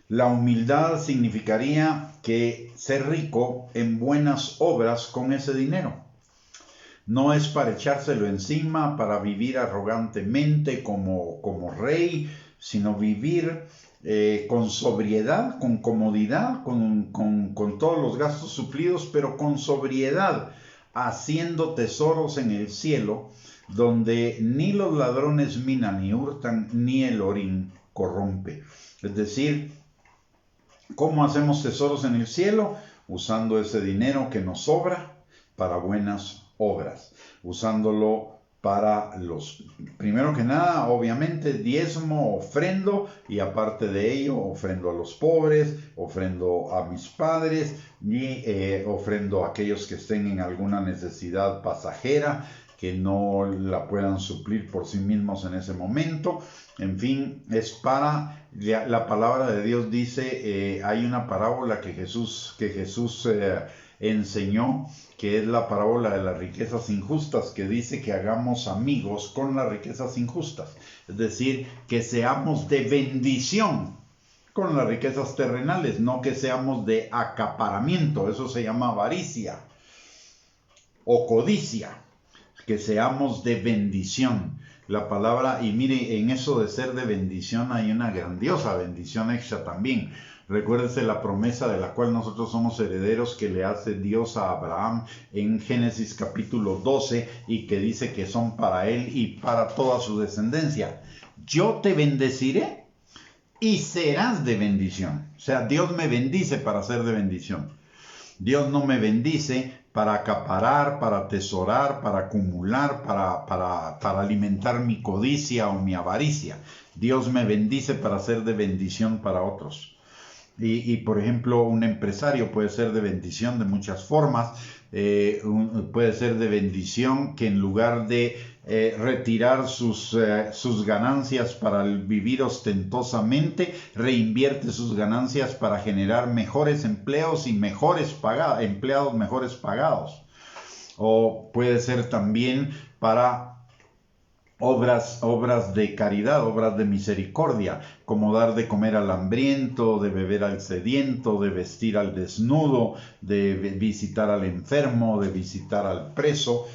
la humildad significaría que ser rico en buenas obras con ese dinero. No es para echárselo encima, para vivir arrogantemente como rey, sino vivir con sobriedad, con comodidad, con todos los gastos suplidos, pero con sobriedad, haciendo tesoros en el cielo, donde ni los ladrones minan ni hurtan, ni el orín corrompe. Es decir, ¿cómo hacemos tesoros en el cielo? Usando ese dinero que nos sobra para buenas obras, usándolo para primero que nada, obviamente, diezmo, ofrendo, y aparte de ello, ofrendo a los pobres, ofrendo a mis padres, y ofrendo a aquellos que estén en alguna necesidad pasajera, que no la puedan suplir por sí mismos en ese momento. En fin, es para, la palabra de Dios dice, hay una parábola que Jesús enseñó, que es la parábola de las riquezas injustas, que dice que hagamos amigos con las riquezas injustas, es decir, que seamos de bendición con las riquezas terrenales, no que seamos de acaparamiento. Eso se llama avaricia o codicia, que seamos de bendición. La palabra, y mire, en eso de ser de bendición hay una grandiosa bendición extra también. Recuérdese la promesa de la cual nosotros somos herederos, que le hace Dios a Abraham en Génesis capítulo 12, y que dice que son para él y para toda su descendencia. Yo te bendeciré y serás de bendición. O sea, Dios me bendice para ser de bendición. Dios no me bendice para acaparar, para atesorar, para acumular, para alimentar mi codicia o mi avaricia. Dios me bendice para ser de bendición para otros. Y por ejemplo, un empresario puede ser de bendición de muchas formas. Puede ser de bendición que en lugar de retirar sus ganancias para vivir ostentosamente, reinvierte sus ganancias para generar mejores empleos y empleados mejores pagados. O puede ser también para obras de caridad, obras de misericordia, como dar de comer al hambriento, de beber al sediento, de vestir al desnudo, de visitar al enfermo, de visitar al preso.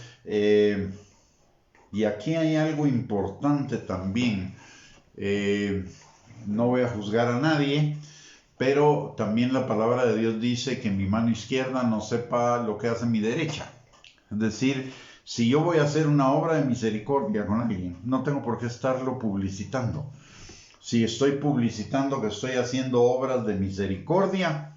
Y aquí hay algo importante también. No voy a juzgar a nadie, pero también la palabra de Dios dice que mi mano izquierda no sepa lo que hace mi derecha. Es decir, si yo voy a hacer una obra de misericordia con alguien, no tengo por qué estarlo publicitando. Si estoy publicitando que estoy haciendo obras de misericordia,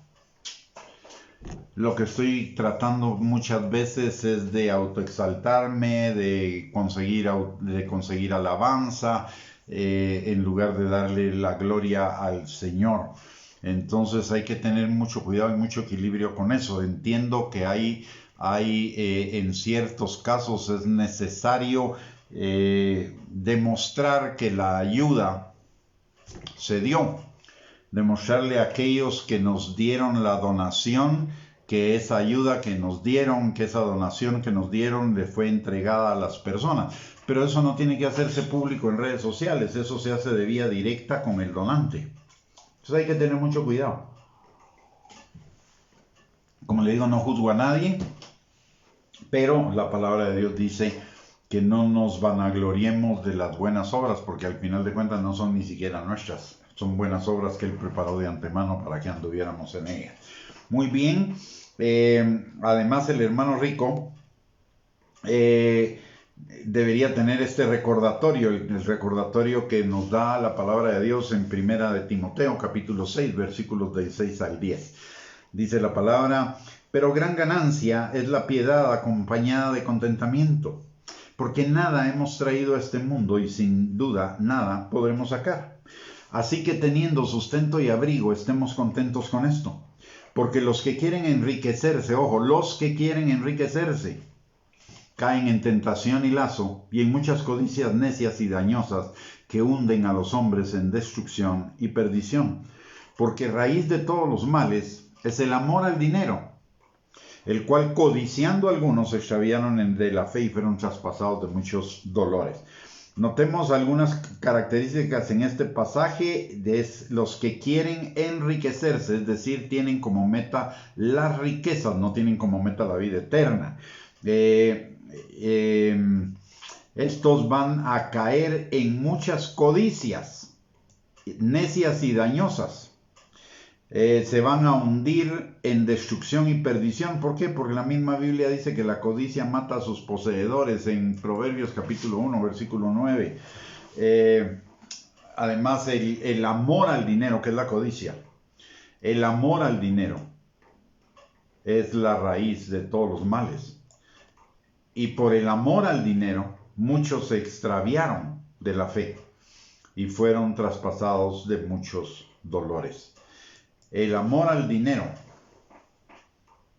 lo que estoy tratando muchas veces es de autoexaltarme, de conseguir alabanza, en lugar de darle la gloria al Señor. Entonces hay que tener mucho cuidado y mucho equilibrio con eso. Entiendo que en ciertos casos es necesario demostrar que la ayuda se dio, demostrarle a aquellos que nos dieron la donación que esa ayuda que nos dieron, que esa donación que nos dieron le fue entregada a las personas. Pero eso no tiene que hacerse público en redes sociales, eso se hace de vía directa con el donante. Entonces hay que tener mucho cuidado. Como le digo, no juzgo a nadie, pero la palabra de Dios dice que no nos vanagloriemos de las buenas obras, porque al final de cuentas no son ni siquiera nuestras, son buenas obras que Él preparó de antemano para que anduviéramos en ellas. Muy bien, además el hermano rico debería tener este recordatorio, el recordatorio que nos da la palabra de Dios en Primera de Timoteo, capítulo 6, versículos del 6 al 10. Dice la palabra: pero gran ganancia es la piedad acompañada de contentamiento, porque nada hemos traído a este mundo y sin duda nada podremos sacar. Así que teniendo sustento y abrigo, estemos contentos con esto. Porque los que quieren enriquecerse, ojo, los que quieren enriquecerse, caen en tentación y lazo y en muchas codicias necias y dañosas que hunden a los hombres en destrucción y perdición. Porque raíz de todos los males es el amor al dinero, el cual codiciando algunos se extraviaron de la fe y fueron traspasados de muchos dolores. Notemos algunas características en este pasaje de los que quieren enriquecerse, es decir, tienen como meta las riquezas, no tienen como meta la vida eterna. Estos van a caer en muchas codicias, necias y dañosas. Se van a hundir en destrucción y perdición. ¿Por qué? Porque la misma Biblia dice que la codicia mata a sus poseedores en Proverbios capítulo 1, versículo 9. Además, el amor al dinero, que es la codicia, el amor al dinero es la raíz de todos los males. Y por el amor al dinero, muchos se extraviaron de la fe y fueron traspasados de muchos dolores. El amor al dinero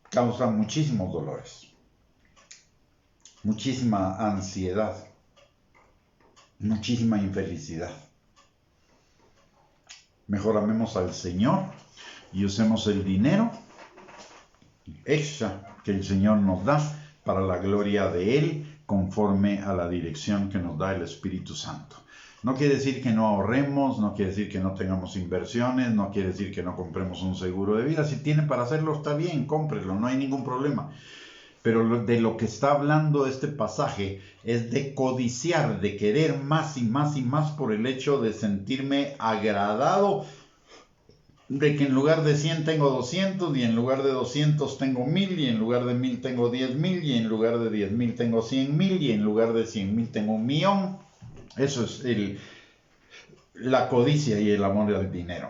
causa muchísimos dolores, muchísima ansiedad, muchísima infelicidad. Mejor amemos al Señor y usemos el dinero extra que el Señor nos da para la gloria de Él, conforme a la dirección que nos da el Espíritu Santo. No quiere decir que no ahorremos, no quiere decir que no tengamos inversiones, no quiere decir que no compremos un seguro de vida. Si tiene para hacerlo, está bien, cómprelo, no hay ningún problema. Pero de lo que está hablando este pasaje es de codiciar, de querer más y más y más por el hecho de sentirme agradado, de que en lugar de 100 tengo 200, y en lugar de 200 tengo 1000, y en lugar de 1000 tengo 10,000, y en lugar de 10,000 tengo 100,000, y en lugar de 100,000 tengo 1,000,000. Eso es la codicia y el amor al dinero.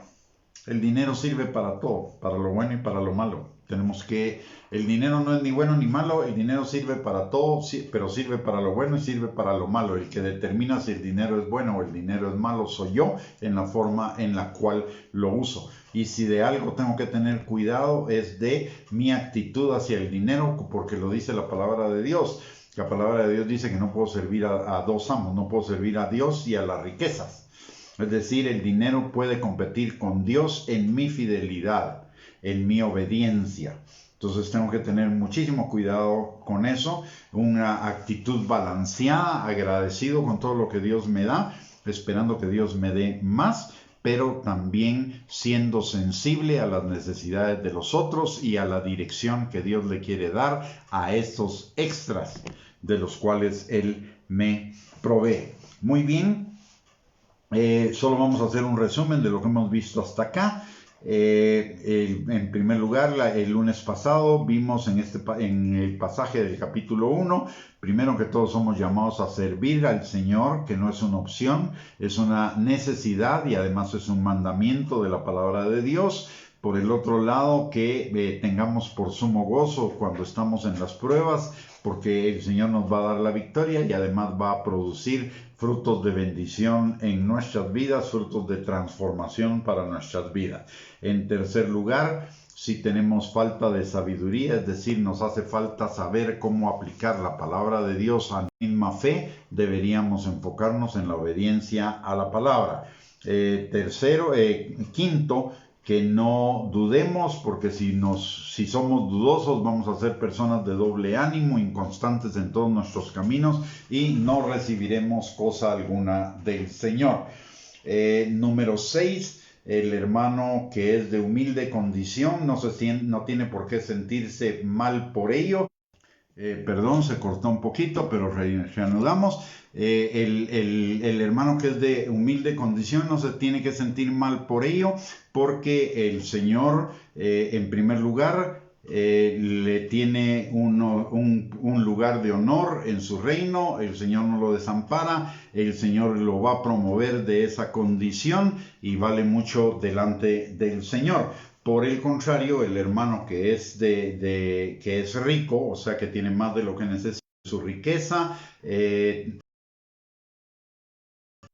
El dinero sirve para todo, para lo bueno y para lo malo. El dinero no es ni bueno ni malo, el dinero sirve para todo, pero sirve para lo bueno y sirve para lo malo. El que determina si el dinero es bueno o el dinero es malo soy yo, en la forma en la cual lo uso. Y si de algo tengo que tener cuidado es de mi actitud hacia el dinero, porque lo dice la palabra de Dios. La palabra de Dios dice que no puedo servir a dos amos, no puedo servir a Dios y a las riquezas. Es decir, el dinero puede competir con Dios en mi fidelidad, en mi obediencia. Entonces tengo que tener muchísimo cuidado con eso, una actitud balanceada, agradecido con todo lo que Dios me da, esperando que Dios me dé más, pero también siendo sensible a las necesidades de los otros y a la dirección que Dios le quiere dar a estos extras de los cuales Él me provee. Muy bien, solo vamos a hacer un resumen de lo que hemos visto hasta acá. En primer lugar, el lunes pasado vimos en el pasaje del capítulo 1, primero que todos somos llamados a servir al Señor, que no es una opción, es una necesidad y además es un mandamiento de la palabra de Dios, Por el otro lado, que tengamos por sumo gozo cuando estamos en las pruebas, porque el Señor nos va a dar la victoria y además va a producir frutos de bendición en nuestras vidas, frutos de transformación para nuestras vidas. En tercer lugar, si tenemos falta de sabiduría, es decir, nos hace falta saber cómo aplicar la palabra de Dios a la misma fe, deberíamos enfocarnos en la obediencia a la palabra. Quinto, que no dudemos, porque si somos dudosos vamos a ser personas de doble ánimo, inconstantes en todos nuestros caminos y no recibiremos cosa alguna del Señor. Número 6, el hermano que es de humilde condición no tiene por qué sentirse mal por ello. Perdón, se cortó un poquito, pero reanudamos. El hermano que es de humilde condición no se tiene que sentir mal por ello, porque el Señor, en primer lugar, le tiene un lugar de honor en su reino. El Señor no lo desampara, el Señor lo va a promover de esa condición y vale mucho delante del Señor. Por el contrario, el hermano que es que es rico, o sea que tiene más de lo que necesita, su riqueza,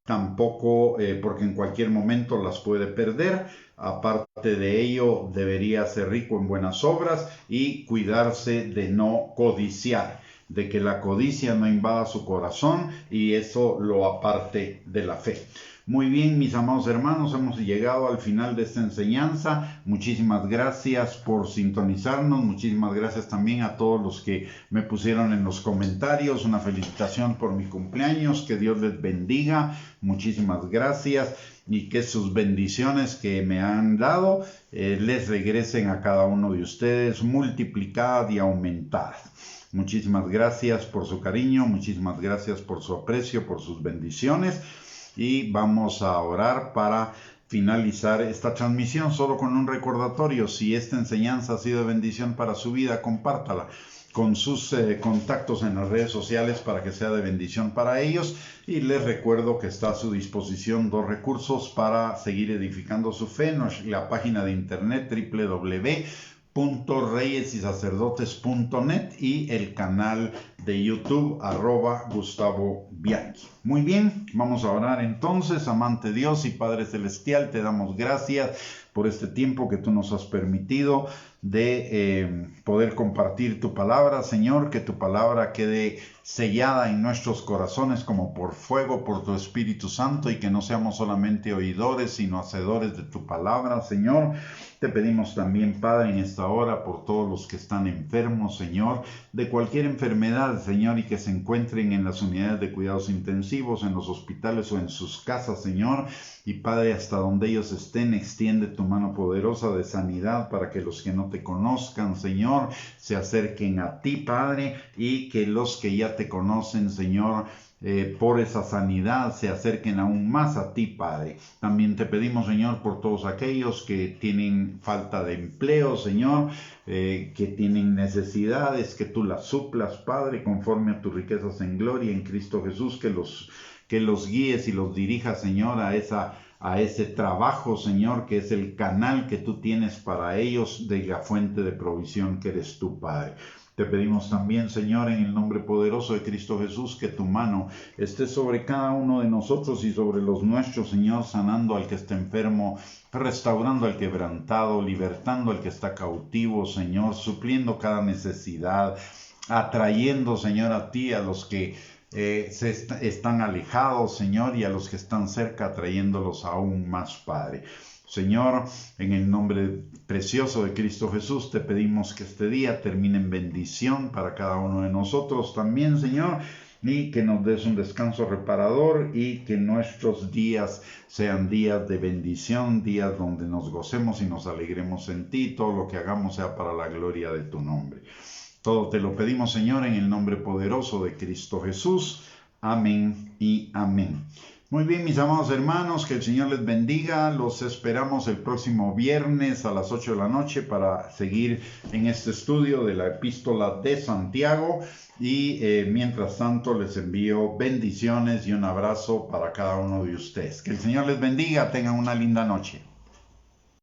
tampoco, porque en cualquier momento las puede perder. Aparte de ello, debería ser rico en buenas obras y cuidarse de no codiciar, de que la codicia no invada su corazón y eso lo aparte de la fe. Muy bien, mis amados hermanos, hemos llegado al final de esta enseñanza. Muchísimas gracias por sintonizarnos. Muchísimas gracias también a todos los que me pusieron en los comentarios una felicitación por mi cumpleaños. Que Dios les bendiga. Muchísimas gracias y que sus bendiciones que me han dado les regresen a cada uno de ustedes multiplicadas y aumentadas. Muchísimas gracias por su cariño, muchísimas gracias por su aprecio, por sus bendiciones. Y vamos a orar para finalizar esta transmisión solo con un recordatorio. Si esta enseñanza ha sido de bendición para su vida, compártala con sus contactos en las redes sociales para que sea de bendición para ellos. Y les recuerdo que está a su disposición 2 recursos para seguir edificando su fe. La página de internet www.reyesysacerdotes.net y el canal de YouTube @Gustavo Bianchi. Muy bien, vamos a orar entonces. Amante Dios y Padre Celestial, te damos gracias por este tiempo que tú nos has permitido de poder compartir tu palabra, Señor, que tu palabra quede sellada en nuestros corazones como por fuego, por tu Espíritu Santo, y que no seamos solamente oidores, sino hacedores de tu palabra, Señor. Te pedimos también, Padre, en esta hora por todos los que están enfermos, Señor, de cualquier enfermedad, Señor, y que se encuentren en las unidades de cuidados intensivos, en los hospitales o en sus casas, Señor. Y Padre, hasta donde ellos estén, extiende tu mano poderosa de sanidad para que los que no te conozcan, Señor, se acerquen a ti, Padre, y que los que ya te conocen, Señor, por esa sanidad se acerquen aún más a ti, Padre. También te pedimos, Señor, por todos aquellos que tienen falta de empleo, Señor, que tienen necesidades, que tú las suplas, Padre, conforme a tus riquezas en gloria en Cristo Jesús, que los guíes y los dirijas, Señor, a ese trabajo, Señor, que es el canal que tú tienes para ellos de la fuente de provisión que eres tú, Padre. Te pedimos también, Señor, en el nombre poderoso de Cristo Jesús, que tu mano esté sobre cada uno de nosotros y sobre los nuestros, Señor, sanando al que está enfermo, restaurando al quebrantado, libertando al que está cautivo, Señor, supliendo cada necesidad, atrayendo, Señor, a ti a los que están alejados, Señor, y a los que están cerca, trayéndolos aún más, Padre. Señor, en el nombre precioso de Cristo Jesús, te pedimos que este día termine en bendición para cada uno de nosotros también, Señor, y que nos des un descanso reparador y que nuestros días sean días de bendición, días donde nos gocemos y nos alegremos en ti, todo lo que hagamos sea para la gloria de tu nombre. Todo te lo pedimos, Señor, en el nombre poderoso de Cristo Jesús. Amén y amén. Muy bien, mis amados hermanos, que el Señor les bendiga. Los esperamos el próximo viernes a las 8 de la noche para seguir en este estudio de la Epístola de Santiago. Y mientras tanto les envío bendiciones y un abrazo para cada uno de ustedes. Que el Señor les bendiga. Tengan una linda noche.